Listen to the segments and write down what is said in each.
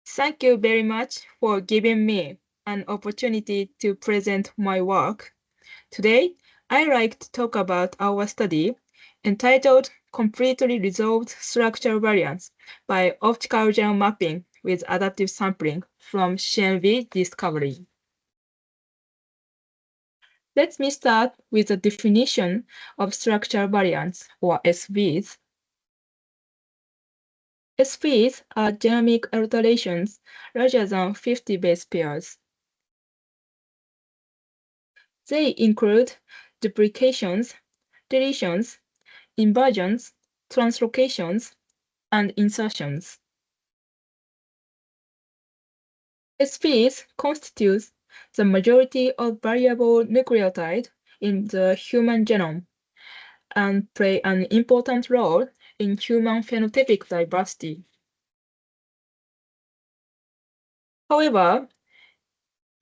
Thank you very much for giving me an opportunity to present my work. Today, I'd like to talk about our study entitled Completely Resolved Structure Variants by Optical Genome Mapping with Adaptive Sampling from CNV Discovery. Let me start with the definition of structure variants, or SVs. SVs are genomic alterations larger than 50 base pairs. They include duplications, deletions, inversions, translocations, and insertions. SVs constitute the majority of variable nucleotide in the human genome and play an important role in human phenotypic diversity. However,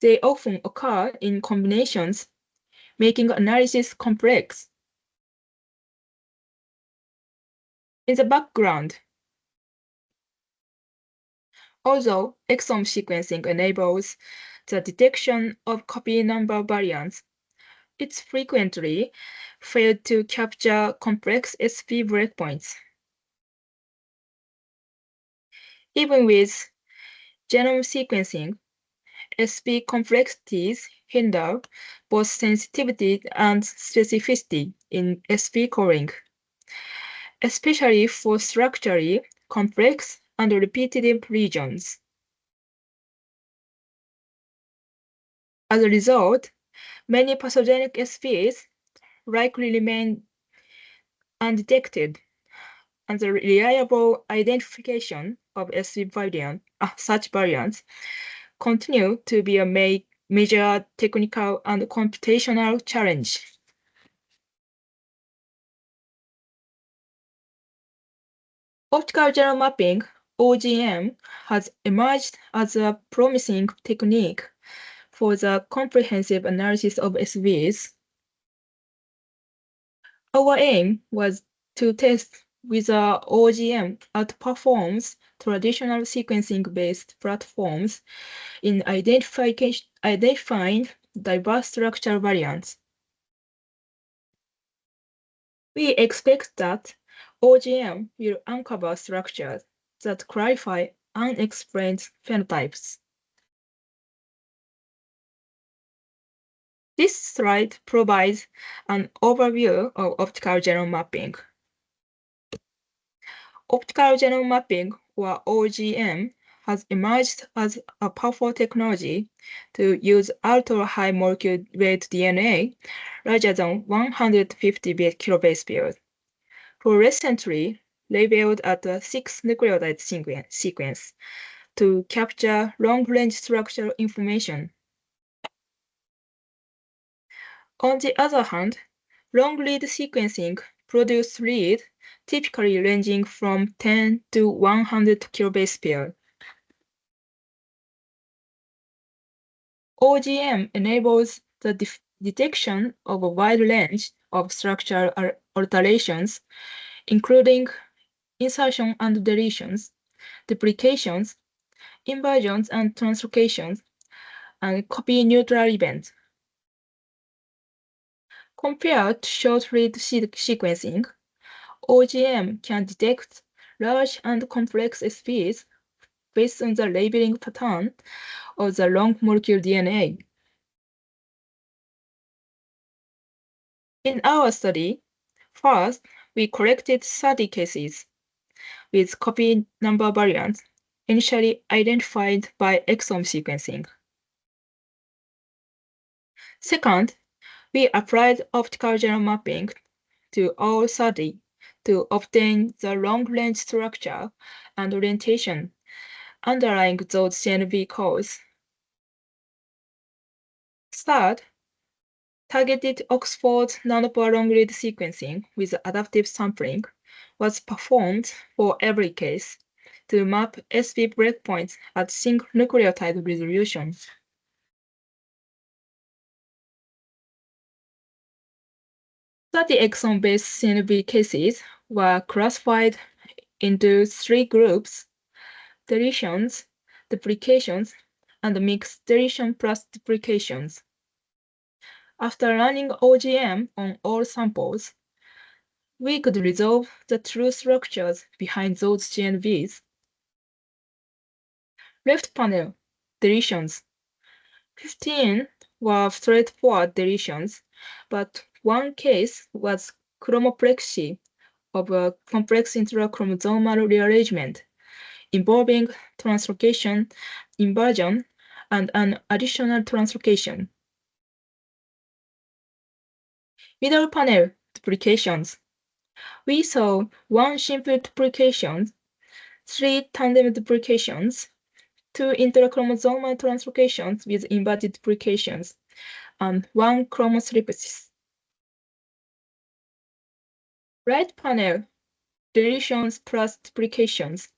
they often occur in combinations, making analysis complex. In the background, although exome sequencing enables the detection of copy number variants, it frequently failed to capture complex SV breakpoints. Even with genome sequencing, SV complexities hinder both sensitivity and specificity in SV calling, especially for structurally complex and repetitive regions. As a result, many pathogenic SVs likely remain undetected, and the reliable identification of such variants continue to be a major technical and computational challenge. Optical genome mapping, OGM, has emerged as a promising technique for the comprehensive analysis of SVs. Our aim was to test whether OGM outperforms traditional sequencing-based platforms in identifying diverse structure variants. We expect that OGM will uncover structures that clarify unexplained phenotypes. This slide provides an overview of optical genome mapping. Optical genome mapping, or OGM, has emerged as a powerful technology to use ultra-high molecular weight DNA larger than 150 kilobase pairs, fluorescently labeled at a 6 nucleotide sequence to capture long-range structural information. On the other hand, long-read sequencing produces reads typically ranging from 10 to 100 kilobase pair. OGM enables the detection of a wide range of structural alterations, including insertion and deletions, duplications, inversions and translocations, and copy-neutral events. Compared to short-read sequencing, OGM can detect large and complex SVs based on the labeling pattern of the long molecule DNA. In our study, first, we collected 30 cases with copy number variants initially identified by exome sequencing. Second, we applied optical genome mapping to all 30 to obtain the long-range structure and orientation underlying those CNV codes. Third, targeted Oxford nanopore long-read sequencing with adaptive sampling was performed for every case to map SV breakpoints at single nucleotide resolution. The exome-based CNV cases were classified into 3 groups: deletions, duplications and mixed deletion plus duplications. After running OGM on all samples, we could resolve the true structures behind those GNVs. Left panel, deletions. 15 were straightforward deletions, but one case was chromoplexy of a complex intrachromosomal rearrangement involving translocation, inversion, and an additional translocation. Middle panel, duplications. We saw one simple duplication, 3 tandem duplications, 2 intrachromosomal translocations with inverted duplications, and 1 chromosynthesis. Right panel, deletions plus duplications.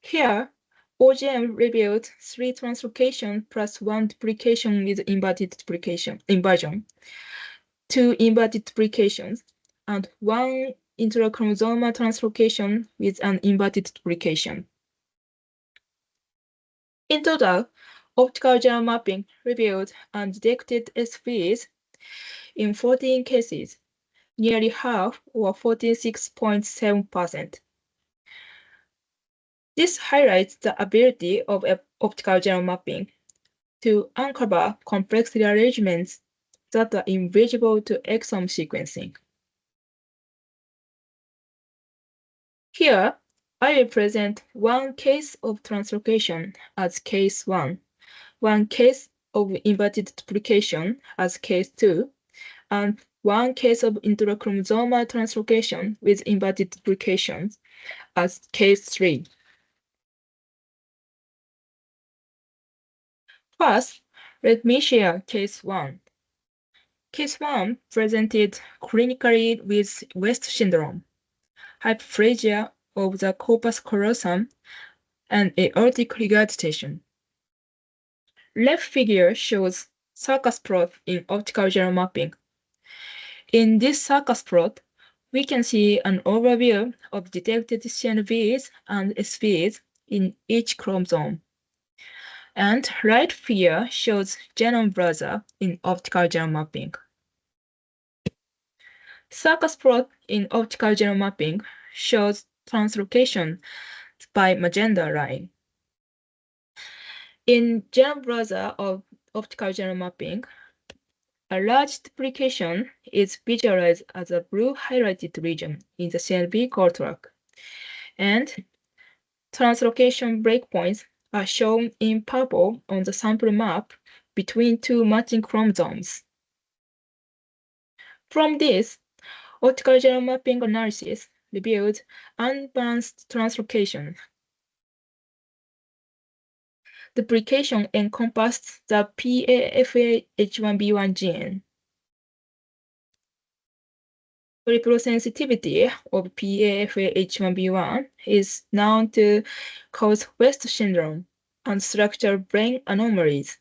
Here, OGM revealed 3 translocations plus 1 duplication with inverted inversion, 2 inverted duplications, and 1 intrachromosomal translocation with an inverted duplication. In total, optical genome mapping revealed undetected SVs in 14 cases, nearly half, or 46.7%. This highlights the ability of optical genome mapping to uncover complex rearrangements that are invisible to exome sequencing. Here, I will present one case of translocation as case 1, one case of inverted duplication as case 2, and one case of intrachromosomal translocation with inverted duplications as case 3. First, let me share case 1. Case 1 presented clinically with West syndrome, hyperplasia of the corpus callosum, and aortic regurgitation. Left figure shows circus plot in optical genome mapping. In this circus plot, we can see an overview of detected CNVs and SVs in each chromosome. And right figure shows genome browser in optical genome mapping. Circus plot in optical genome mapping shows translocation by magenta line. In genome browser of optical genome mapping, a large duplication is visualized as a blue highlighted region in the CNV core track, and translocation breakpoints are shown in purple on the sample map between 2 matching chromosomes. From this, optical genome mapping analysis revealed unbalanced translocation. Duplication encompassed the PAFA-H1B1 gene. Peripheral sensitivity of PAFA-H1B1 is known to cause West syndrome and structural brain anomalies,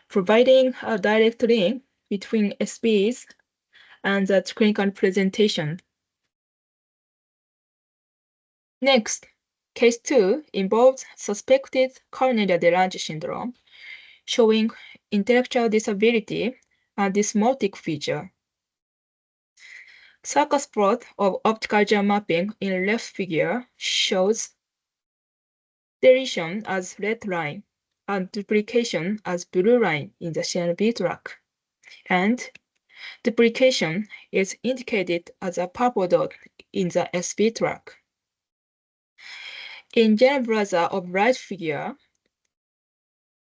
providing a direct link between SBs and the clinical presentation. Next, case 2 involves suspected Cornelia de Lange syndrome, showing intellectual disability and dysmorphic feature. Circus plot of optical genome mapping in left figure shows deletion as red line and duplication as blue line in the CNV track, and duplication is indicated as a purple dot in the SB track. In genome browser of right figure,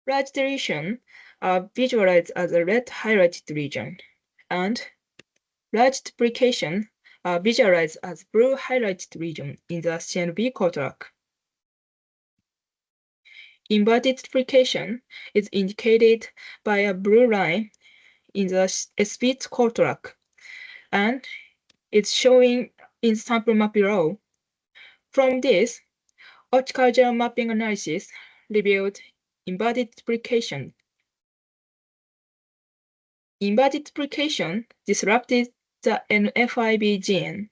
large deletion are visualized as a red highlighted region, and large duplication are visualized as blue highlighted region in the CNV core track. Inverted duplication is indicated by a blue line in the SB core track, and it's showing in sample map below. From this, optical genome mapping analysis revealed inverted duplication. Inverted duplication disrupted the NFIB gene.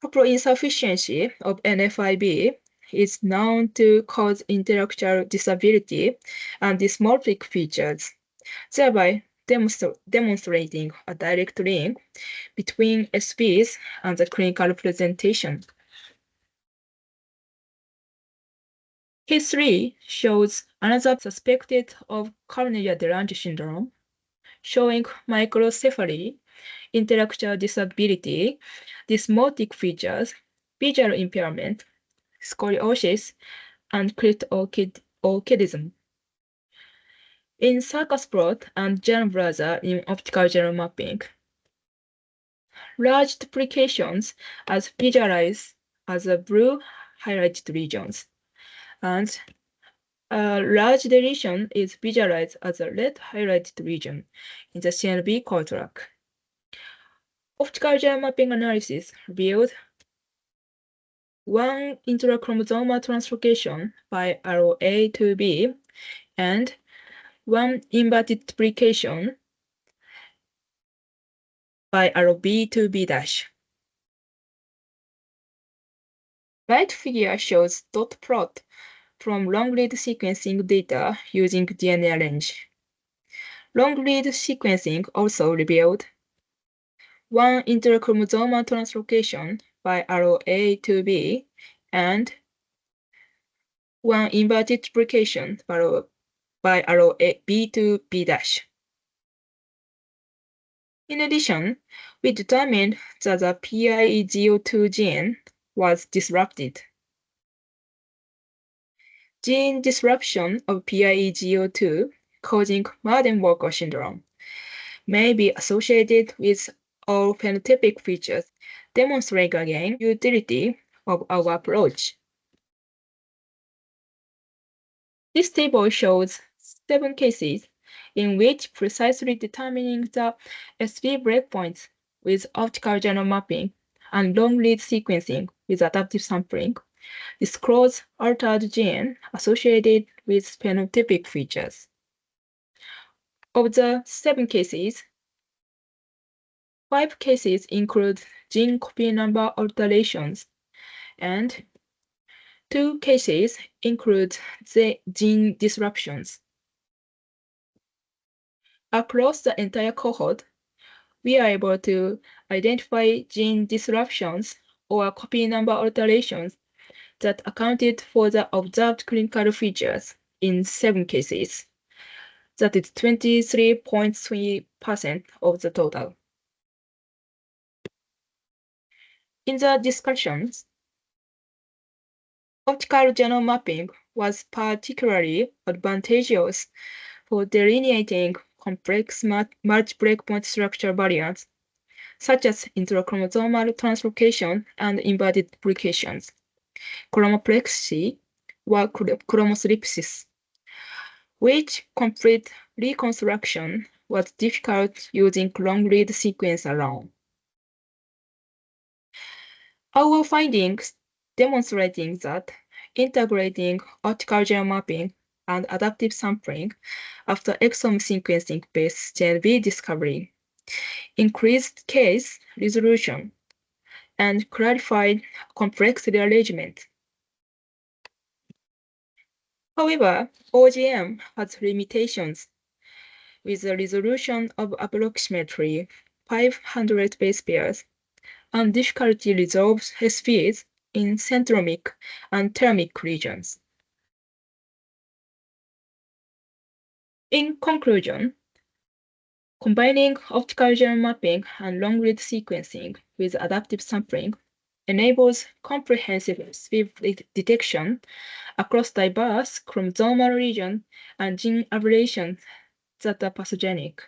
Haploinsufficiency of NFIB is known to cause intellectual disability and dysmorphic features, thereby demonstrating a direct link between SVs and the clinical presentation. Case 3 shows another suspected of Carnegie-Delange syndrome, showing microcephaly, intellectual disability, dysmorphic features, visual impairment, scoliosis, and cryptorchidism. In circus plot and genome browser in optical genome mapping, large duplications are visualized as the blue highlighted regions, and a large deletion is visualized as a red highlighted region in the CNV core track. Optical genome mapping analysis revealed one intrachromosomal translocation by ROA to B and one inverted duplication by RB to B dash. Right figure shows dot plot from long-read sequencing data using DNA range. Long-read sequencing also revealed one intrachromosomal translocation by ROA to B and one inverted duplication by ROB to B dash. In addition, we determined that the PIE02 gene was disrupted. Gene disruption of PIE02 causing Marden-Walker syndrome may be associated with all phenotypic features, demonstrating again utility of our approach. This table shows 7 cases in which precisely determining the SV breakpoints with optical genome mapping and long-read sequencing with adaptive sampling disclose altered gene associated with phenotypic features. Of the 7 cases, 5 cases include gene copy number alterations, and 2 cases include the gene disruptions. Across the entire cohort, we are able to identify gene disruptions or copy number alterations that accounted for the observed clinical features in 7 cases. That is 23.3% of the total. In the discussions, optical genome mapping was particularly advantageous for delineating complex multi-breakpoint structure variants, such as intrachromosomal translocation and inverted duplications, chromoplexy or chromosynthesis, which complete reconstruction was difficult using long-read sequence alone. Our findings demonstrating that integrating optical genome mapping and adaptive sampling after exome sequencing-based CNV discovery increased case resolution and clarified complex rearrangement. However, OGM has limitations with a resolution of approximately 500 base pairs and difficulty resolves SVs in centromic and telemic regions. In conclusion, combining optical genome mapping and long-read sequencing with adaptive sampling enables comprehensive SV detection across diverse chromosomal regions and gene aberrations that are pathogenic.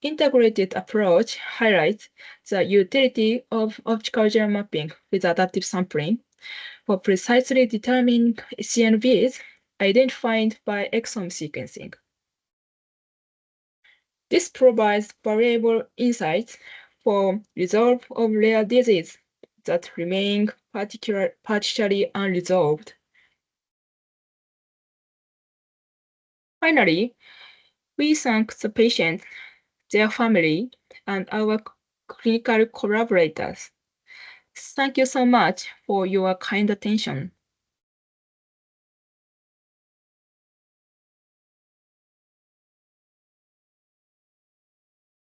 Integrated approach highlights the utility of optical genome mapping with adaptive sampling for precisely determining CNVs identified by exome sequencing. This provides valuable insights for resolve of rare disease that remain partially unresolved. Finally, we thank the patient, their family, and our clinical collaborators. Thank you so much for your kind attention.